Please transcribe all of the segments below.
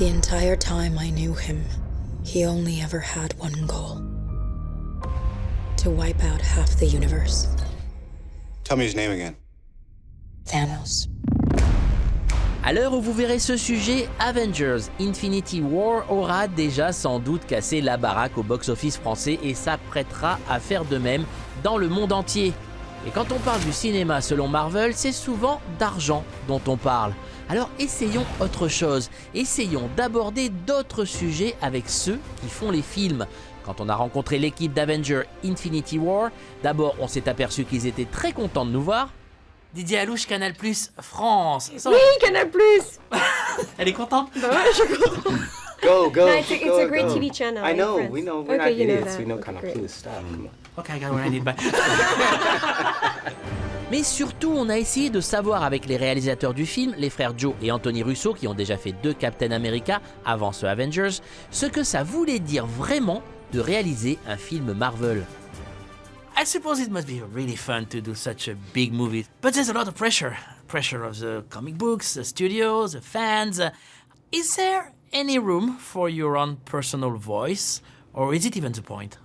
The entire time I knew him, he only ever had one goal. To wipe out half the universe. Tell me his name again. Thanos. À l'heure où vous verrez ce sujet, Avengers Infinity War aura déjà sans doute cassé la baraque au box-office français et s'apprêtera à faire de même dans le monde entier. Et quand on parle du cinéma selon Marvel, c'est souvent d'argent dont on parle. Alors essayons autre chose, essayons d'aborder d'autres sujets avec ceux qui font les films. Quand on a rencontré l'équipe d'Avengers Infinity War, d'abord on s'est aperçu qu'ils étaient très contents de nous voir. Didier Alouche, Canal Plus France. Oui, Canal Plus. Elle est contente? Bah ouais, je suis contente. Go. No, it's a great TV channel. I know, friends. we know. We're Okay, not you know idiots. that. We know Okay, Canal great. Plus. Stop. Ok, I got what I need. Bye. Mais surtout, on a essayé de savoir avec les réalisateurs du film, les frères Joe et Anthony Russo, qui ont déjà fait 2 Captain America avant ce Avengers, ce que ça voulait dire vraiment de réaliser un film Marvel. I suppose it must be really fun to do such a big movie, but there's a lot of pressure. Pressure of the comic books, the studios, the fans. Is there any room for your own personal voice, or is it even the point?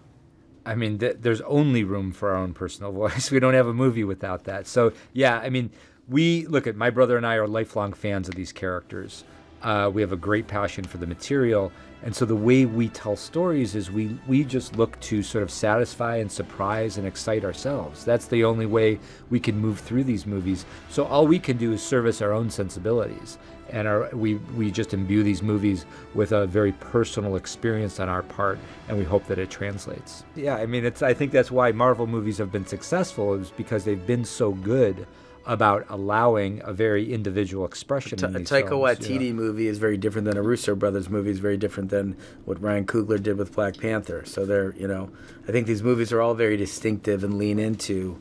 I mean, there's only room for our own personal voice. We don't have a movie without that. So, yeah, I mean, my brother and I are lifelong fans of these characters. We have a great passion for the material. And so the way we tell stories is we just look to sort of satisfy and surprise and excite ourselves. That's the only way we can move through these movies. So all we can do is service our own sensibilities. And we just imbue these movies with a very personal experience on our part, and we hope that it translates. Yeah, I mean, I think that's why Marvel movies have been successful, is because they've been so good about allowing a very individual expression in these Taika films. Waititi movie is very different than a Russo brothers movie is very different than what Ryan Coogler did with Black Panther. So I think these movies are all very distinctive and lean into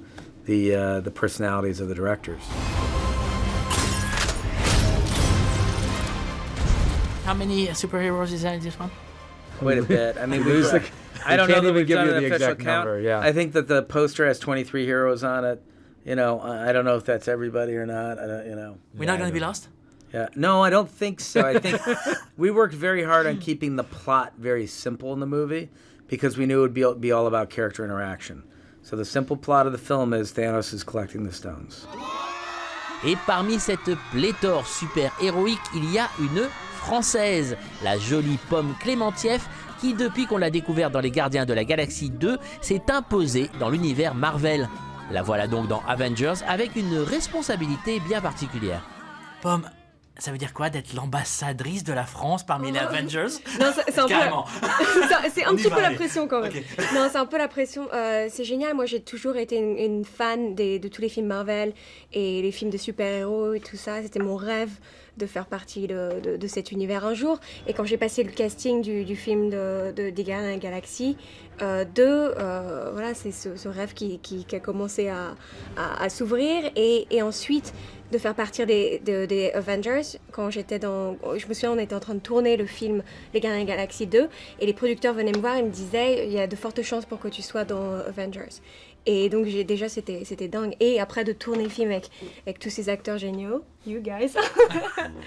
the personalities of the directors. How many superheroes is there in this one? Quite a bit. I mean, I can't don't know that even we've give done you an the official exact count. number, yeah. I think that the poster has 23 heroes on it. I don't know if that's everybody or not. We're not going to be lost? Yeah. No, I don't think so. I think we worked very hard on keeping the plot very simple in the movie because we knew it would be all about character interaction. So the simple plot of the film is Thanos is collecting the stones. Et parmi cette pléthore super-héroïque, il y a une française, la jolie Pomme Clémentief, qui depuis qu'on l'a découverte dans Les Gardiens de la Galaxie 2, s'est imposée dans l'univers Marvel. La voilà donc dans Avengers avec une responsabilité bien particulière. Pomme, ça veut dire quoi d'être l'ambassadrice de la France parmi les Avengers? Non, c'est un Carrément. c'est un petit peu la pression quand même. Okay. Non, c'est un peu la pression. C'est génial. Moi, j'ai toujours été une fan de tous les films Marvel et les films de super-héros et tout ça. C'était mon rêve de faire partie de cet univers un jour. Et quand j'ai passé le casting du film des Gardiens de la Galaxie 2, voilà, c'est ce rêve qui a commencé à s'ouvrir. Et ensuite, de faire partir des Avengers. Quand je me souviens, on était en train de tourner le film Les Gardiens de la Galaxie 2. Et les producteurs venaient me voir et me disaient, il y a de fortes chances pour que tu sois dans Avengers. Et donc c'était dingue. Et après de tourner le film avec tous ces acteurs géniaux, you guys.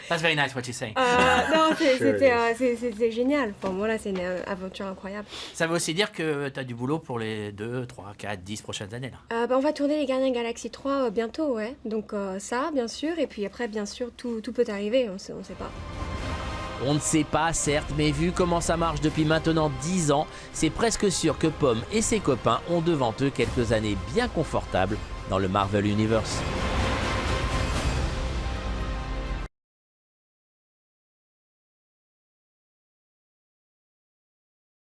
That's very nice what you're saying. Non, c'était génial. Pour moi là, c'est une aventure incroyable. Ça veut aussi dire que tu as du boulot pour les 2, 3, 4, 10 prochaines années là. On va tourner Les Gardiens de la Galaxie 3 bientôt, ouais. Donc ça, bien sûr. Et puis après, bien sûr, tout peut arriver. On sait pas. On ne sait pas, certes, mais vu comment ça marche depuis maintenant 10 ans, c'est presque sûr que Pomme et ses copains ont devant eux quelques années bien confortables dans le Marvel Universe.